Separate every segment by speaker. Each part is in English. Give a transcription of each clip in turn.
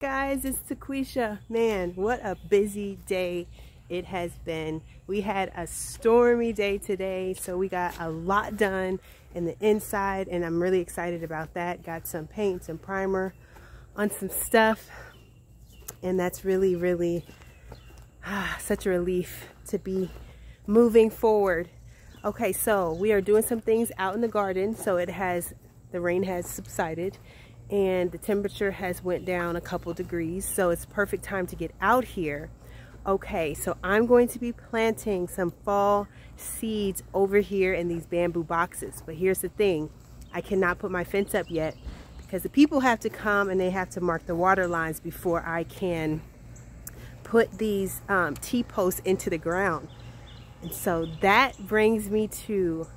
Speaker 1: guys, it's Taquisha. Man, what a busy day it has been. We had a stormy day today, so we got a lot done in the inside, and I'm really excited about that. Got some paint and primer on some stuff, and that's really such a relief to be moving forward. Okay, so we are doing some things out in the garden. So the rain has subsided and the temperature has went down a couple degrees, so it's perfect time to get out here. Okay, so I'm going to be planting some fall seeds over here in these bamboo boxes. But here's the thing, I cannot put my fence up yet because the people have to come and they have to mark the water lines before I can put these T-posts into the ground. And so that brings me to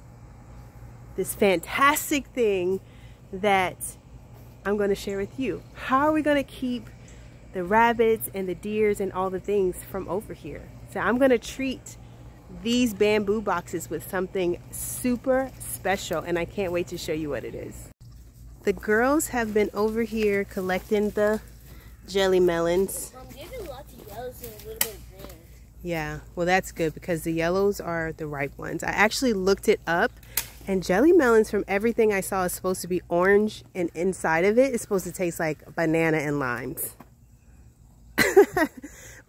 Speaker 1: this fantastic thing that I'm going to share with you. How are we going to keep the rabbits and the deers and all the things from over here? So I'm going to treat these bamboo boxes with something super special, and I can't wait to show you what it is. The girls have been over here collecting the jelly melons.
Speaker 2: Mom, there's lots of yellows and a little bit of green.
Speaker 1: Yeah, well that's good because the yellows are the ripe ones. I actually looked it up, and jelly melons, from everything I saw, is supposed to be orange, and inside of it is supposed to taste like banana and limes.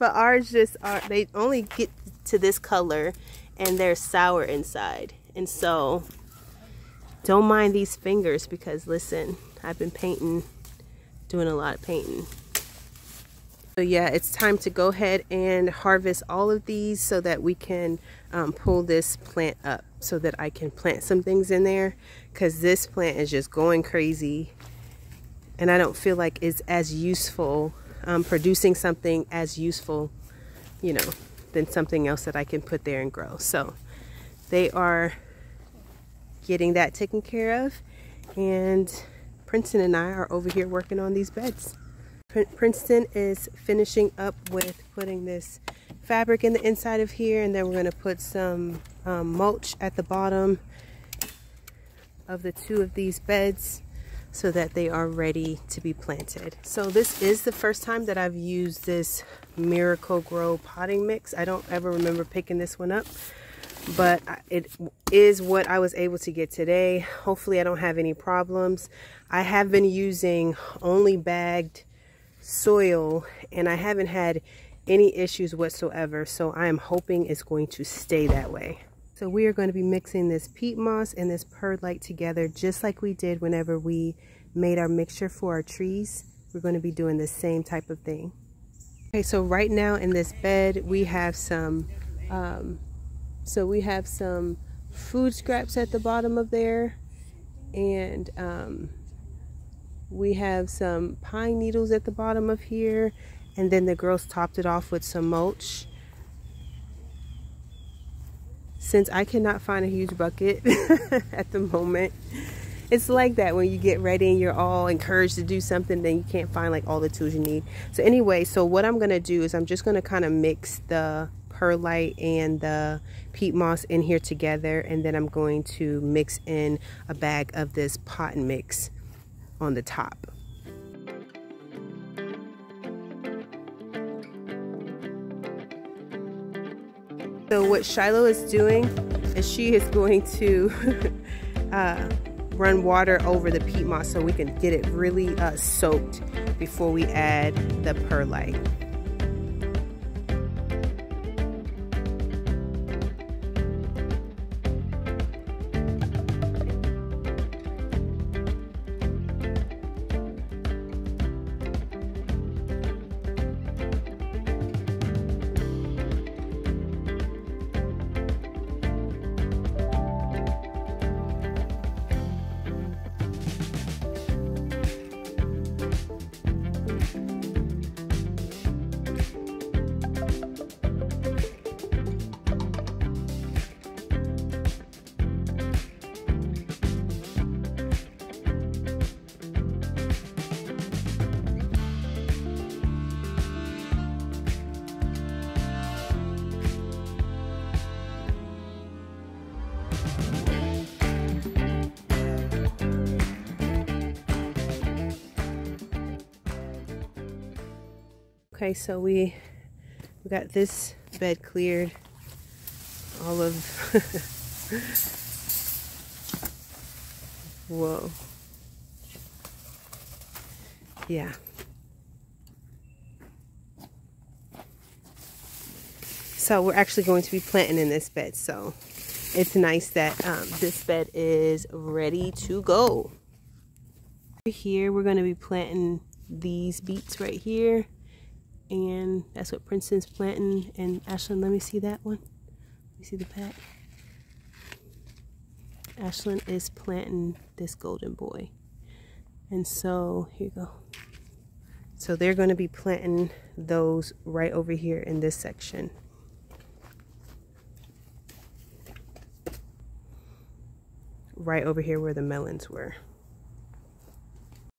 Speaker 1: But ours just are, they only get to this color and they're sour inside. And so don't mind these fingers because listen, I've been painting, doing a lot of painting. So yeah, it's time to go ahead and harvest all of these so that we can pull this plant up so that I can plant some things in there, because this plant is just going crazy and I don't feel like it's as useful, producing something as useful, you know, than something else that I can put there and grow. So they are getting that taken care of, and Princeton and I are over here working on these beds. Princeton is finishing up with putting this fabric in the inside of here, and then we're going to put some mulch at the bottom of the two of these beds so that they are ready to be planted. So this is the first time that I've used this Miracle Grow potting mix. I don't ever remember picking this one up, but it is what I was able to get today. Hopefully I don't have any problems. I have been using only bagged soil and I haven't had any issues whatsoever, so I am hoping it's going to stay that way. So we are going to be mixing this peat moss and this perlite together just like we did whenever we made our mixture for our trees. We're going to be doing the same type of thing. Okay, so right now in this bed we have some food scraps at the bottom of there, and we have some pine needles at the bottom of here, and then the girls topped it off with some mulch. Since I cannot find a huge bucket at the moment, it's like that when you get ready and you're all encouraged to do something, then you can't find like all the tools you need. So anyway, so what I'm gonna do is I'm just gonna kind of mix the perlite and the peat moss in here together, and then I'm going to mix in a bag of this pot mix on the top. So what Shiloh is doing is she is going to run water over the peat moss so we can get it really soaked before we add the perlite. Okay, so we got this bed cleared. All of whoa. Yeah. So we're actually going to be planting in this bed. So it's nice that this bed is ready to go. Here we're going to be planting these beets right here. And that's what Princeton's planting. And Ashlyn, let me see that one. Let me see the pack. Ashlyn is planting this golden boy. And so here you go. So they're going to be planting those right over here in this section. Right over here where the melons were.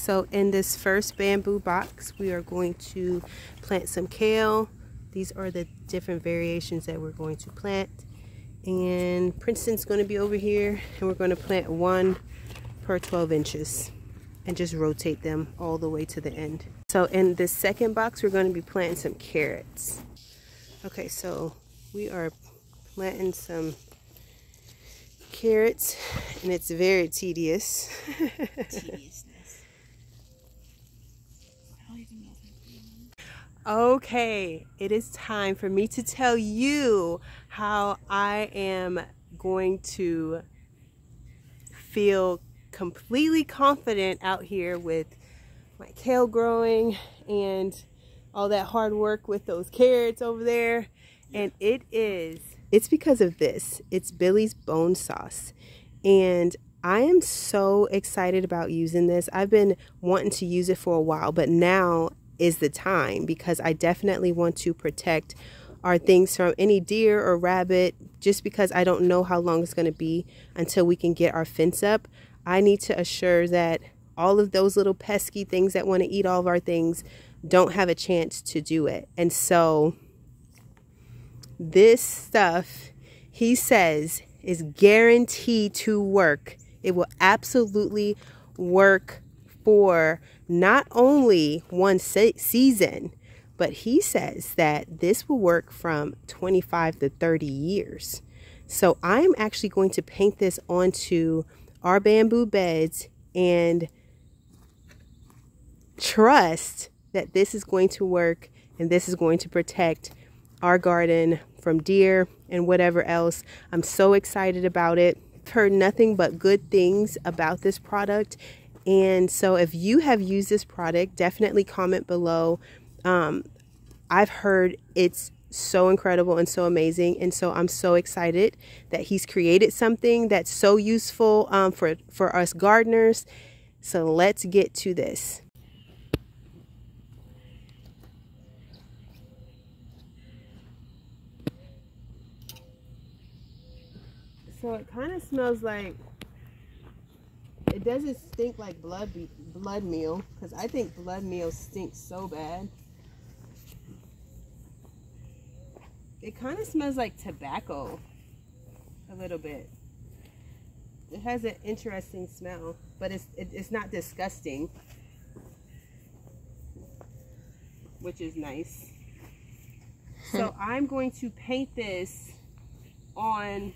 Speaker 1: So in this first bamboo box, we are going to plant some kale. These are the different variations that we're going to plant. And Princeton's going to be over here, and we're going to plant one per 12 inches and just rotate them all the way to the end. So in this second box, we're going to be planting some carrots. Okay, so we are planting some carrots, and it's very tedious.
Speaker 2: Tediousness.
Speaker 1: Okay, it is time for me to tell you how I am going to feel completely confident out here with my kale growing and all that hard work with those carrots over there. And it's because of this. It's Billy's bone sauce. And I am so excited about using this. I've been wanting to use it for a while, but now is the time, because I definitely want to protect our things from any deer or rabbit, just because I don't know how long it's going to be until we can get our fence up. I need to assure that all of those little pesky things that want to eat all of our things don't have a chance to do it. And so this stuff, he says, is guaranteed to work. It will absolutely work for not only one season, but he says that this will work from 25 to 30 years. So I'm actually going to paint this onto our bamboo beds and trust that this is going to work, and this is going to protect our garden from deer and whatever else. I'm so excited about it. I've heard nothing but good things about this product. And so if you have used this product, definitely comment below. I've heard it's so incredible and so amazing. And so I'm so excited that he's created something that's so useful for us gardeners. So let's get to this. So it kind of smells like, it doesn't stink like blood meal, because I think blood meal stinks so bad. It kind of smells like tobacco a little bit. It has an interesting smell, but it's not disgusting, which is nice. So I'm going to paint this on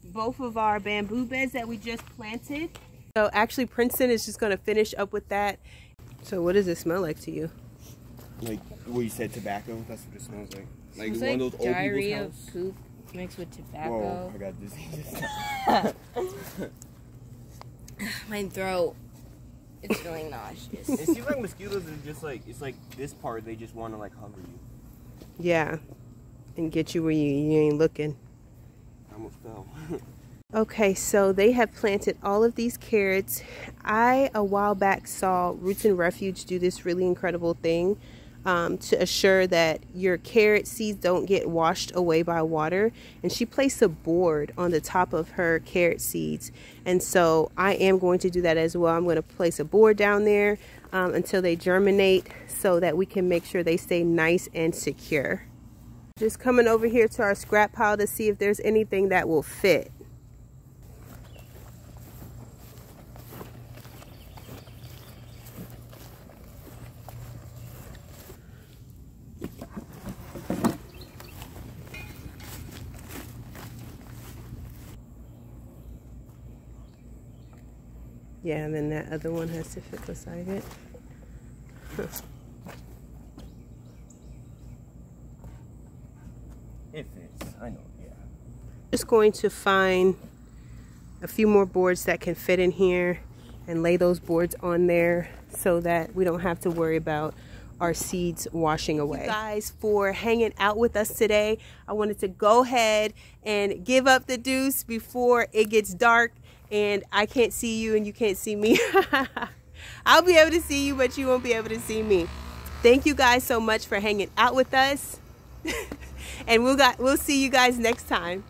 Speaker 1: both of our bamboo beds that we just planted. So actually Princeton is just going to finish up with that. So what does it smell like to you?
Speaker 3: Like what you said, tobacco. That's what it smells like. Like
Speaker 2: It's
Speaker 3: one
Speaker 2: like
Speaker 3: of those old
Speaker 2: diarrhea
Speaker 3: people's house.
Speaker 2: poop mixed with tobacco.
Speaker 3: Whoa, I got disease.
Speaker 2: My throat. It's really nauseous.
Speaker 3: It seems like mosquitoes are just like, it's like this part, they just want to like hover you.
Speaker 1: Yeah, and get you where you ain't looking.
Speaker 3: I almost fell.
Speaker 1: Okay, so they have planted all of these carrots. I, a while back, saw Roots and Refuge do this really incredible thing to assure that your carrot seeds don't get washed away by water. And she placed a board on the top of her carrot seeds. And so I am going to do that as well. I'm going to place a board down there until they germinate, so that we can make sure they stay nice and secure. Just coming over here to our scrap pile to see if there's anything that will fit. Yeah, and then that other one has to fit beside it.
Speaker 3: It fits. I know. Yeah.
Speaker 1: Just going to find a few more boards that can fit in here and lay those boards on there so that we don't have to worry about our seeds washing away. Thank you guys for hanging out with us today. I wanted to go ahead and give up the deuce before it gets dark and I can't see you and you can't see me. I'll be able to see you, but you won't be able to see me. Thank you guys so much for hanging out with us. And we'll see you guys next time.